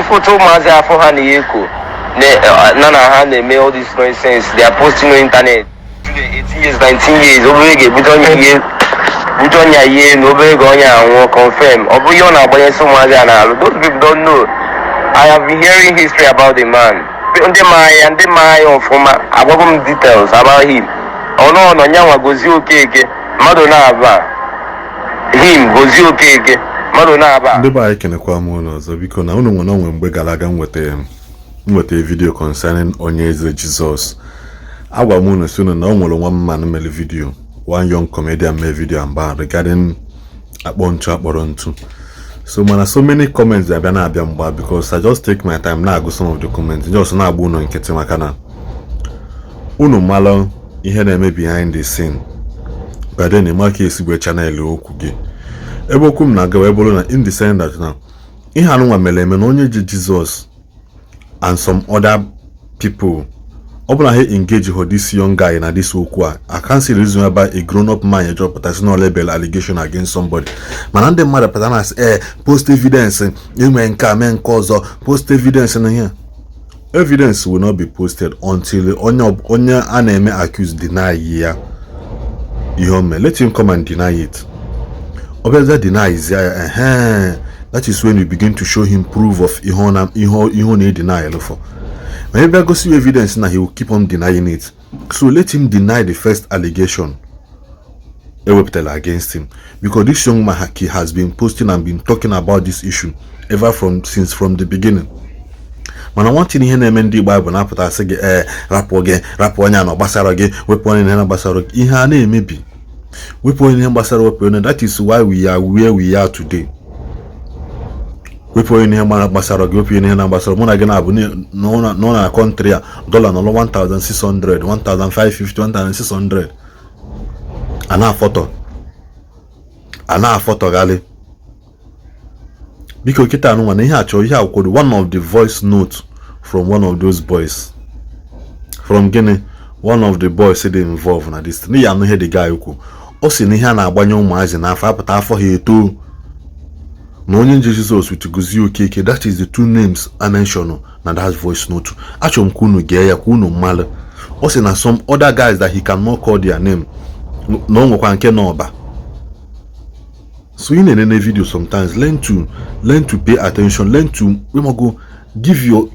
Photo mazi afọ ha na-eko na ha na-eme all this nonsense. They are posting on internet. 18 years, 19 years, obere ga-ebudo onye ihe na obere ga onye anwụ confirm. Ọ bụghị ọ na-agbanye so mazi a na-alụ. Those people don't know. I have been hearing history about the man. Ndị ma ya ọfụma agwago m details about him. Ọ nọ nyanwa Gozie Okeke mmadụ na-aba him Gozie Okeke mmadụ na-aba. Ndị be anyị kenekwa m ụlọ ọzọ biko na unu nwere onwe mgbe gara aga nweta video concerning Onye Eze Jesus. Agwa m unu si unu na o nwere nwa mmanụ mere video, one young comedian made video about regarding akpọ ntu akpọrọ ntu. So mana so many comments abịa na-abịa mgba because I just take my time na-agụ some of the comments just na-agba unu nkịtị maka na unu malụ ihe na-eme behind the scene. But then ịma ka esigwe channel okwu gị ebe okwu m na-aga wee bụrụ na in the sense that na ihe anụnwa mere eme na onye ji Jesus and some other people ọ bụla ha engage ho this young guy na this okwu I can't see the reason why a grown up man just put no label allegation against somebody. Mana ndị mmadụ pụta na post evidence ime nke ame nke ọzọ post evidence na here. Evidence will not be posted until onye a na-eme accused deny ya ihe ome. Let him come and deny it. Obviously denies that is when you begin to show him proof of ihe na denial for. Maybe I go see evidence now he will keep on denying it. So let him deny the first allegation against him, because this young man he has been posting and been talking about this issue ever since from the beginning. Man, I want in here Ndi Igbo na put say rap onye na gbasara gị wepụ onye na gbasara gị ihe a na-emebi wepụ onye gbasara wepụ onye. That is why we are where we are today. Wepụ onye na gbasara gị wepụ onye na gbasara mụ na gị na-abụ no na country a dollar no 1600 1550 1600 ana photo gali biko kita anu na ihe achọ ihe akwụkwọ one of the voice note from one of those boys from Guinea. One of the boys said they involved na this thing. Ya no hear the guy ukwu o si na ihe na-agbanye ụmụazị na afọ apụta afọ ha eto na Onye Jesus with Gozie Okeke. That is the two names I mentioned na that voice note. Achọ m kunu gee ya kunu mmalụ o si na some other guys that he cannot call their name no nwekwa nke n'ọba. So in any video sometimes learn to pay attention, learn to go give your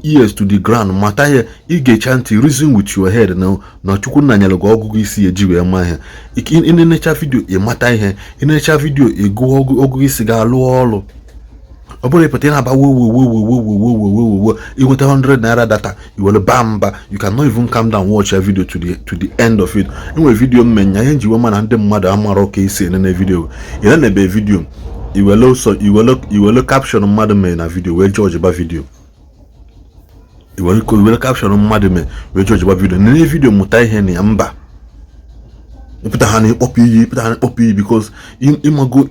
ears to the ground. Matter here you get chance to reason with your head now chukwu na nyalo go ogugu isi eji we ma here in nature video e matter here in nature video e go ogugu isi ga alu olu obole pete na ba wo you got 100 naira data you will bamba you cannot even come down watch a video to the end of it. In video menya ihe njiwe ma na ndị mmadụ amara ka isi na video ị na be video you will caption mmadụ me na video we judge ba video you will caption mmadụ me we judge ba video na video muta ihe ni mba put hand up because imago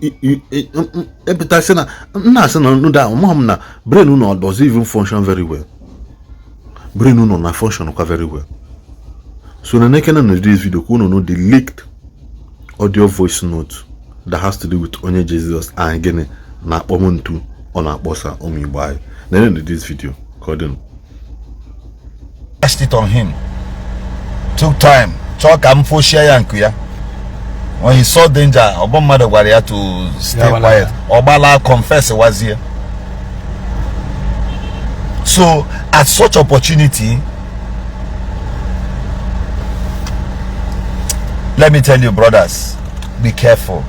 epita say na say no da mom na brain no does even function very well. Brain no na function very well. So na nekena na this video ko no the leaked audio voice note that has to do with Onye Jesus and again na akpomuntu on akposa omigbai. Na in this video coding test it on him. Took time. Talk am for share yankuya. When he saw danger, Obama warrior to stay quiet. Obala confess was here. So at such opportunity, let me tell you, brothers, be careful.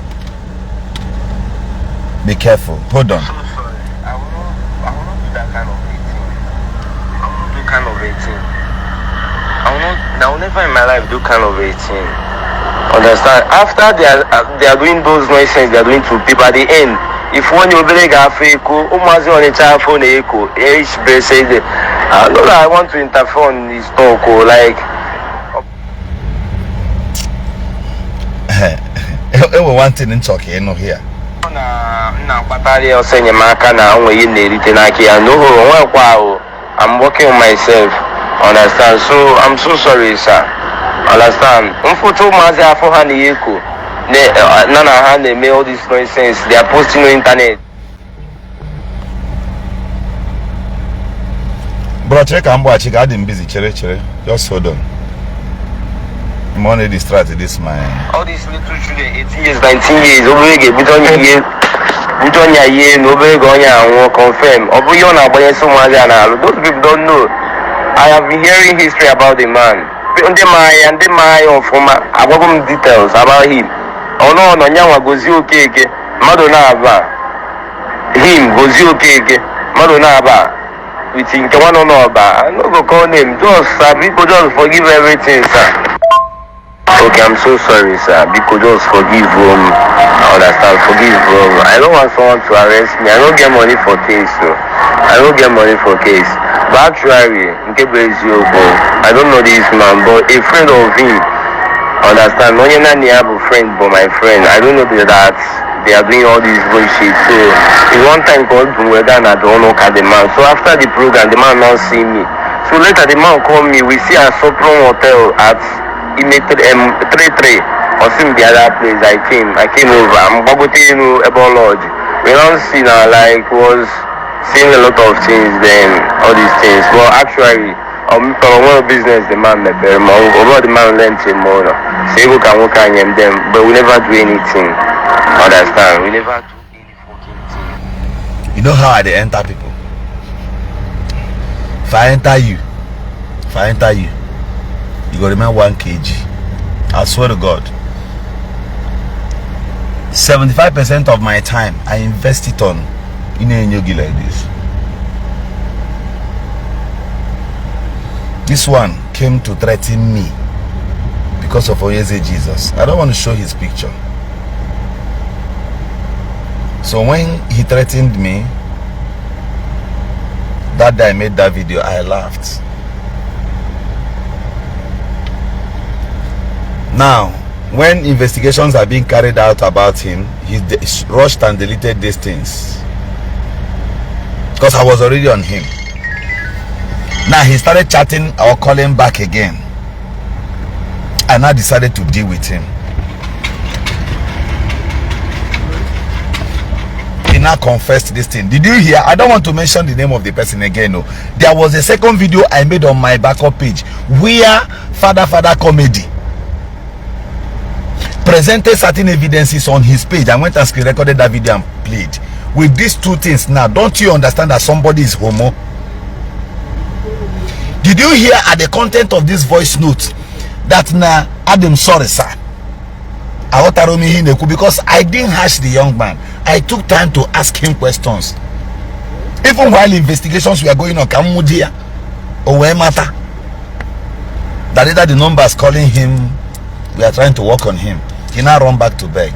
Be careful. Hold on. I'm so sorry. I will not do that kind of thing. I will not do kind of a thing. I will never in my life do kind of a thing. Understand? After they are doing those nonsense, they are doing to people at the end. If one you bring a fake, umazi on a child phone echo, each say I know that I want to interfere on this talk like. One thing in talk here, no here. I'm working on myself. Understand? So I'm so sorry, sir. Understand? Photo mazi afọ ha na-eko na ha na-eme all this nonsense. They are posting on internet. Bro, check and watch. I didn't busy. Chere. Just hold on. I'm only distracted. This man. All these little children, 18 years, 19 years, over again, we don't hear, nobody going and confirm. Those people don't know. I have been hearing history about the man. And the my from details about him. Oh no, Nyawa goes okay. Madonna him goes okay. Madonna. We think one or another. I no go call him. Just people just forgive everything, sir. Okay, I'm so sorry, sir. People just forgive I understand. Forgive I don't want someone to arrest me. I don't get money for case, so I don't get money for case. But actually, I don't know this man, but a friend of him. Understand? Onye Eze have a friend, but my friend, I don't know that they are doing all this bullshit. So it's one time called Bumwega and I don't know the man. So after the program, the man now see me. So later the man call me. We see a Sopron hotel at Imate 33 or some the other place. I came over. I'm Babotino about Lodge. We don't see now like was seeing a lot of things then all these things. Well actually one business the man met very much. Over the man learned him more. Say we can work on them, but we never do anything. Understand? We never do any fucking thing. You know how I enter people? If I enter you, you gotta remain 1 kg. I swear to God. 75% of my time I invest it on in a yogi like this. This one came to threaten me because of Onye Eze Jesus. I don't want to show his picture. So when he threatened me, that day I made that video, I laughed. Now, when investigations are being carried out about him, he rushed and deleted these things because I was already on him. Now he started chatting or calling back again. I now decided to deal with him. He now confessed this thing. Did you hear? I don't want to mention the name of the person again. No. There was a second video I made on my backup page where Father Comedy presented certain evidences on his page. I went and screen recorded that video and played. With these two things now, don't you understand that somebody is homo? Did you hear at the content of this voice note that na Adam sorry sir? Because I didn't hash the young man. I took time to ask him questions. Even while investigations were going on, Kamudia or where matter. That either the numbers calling him, we are trying to work on him. He now run back to beg.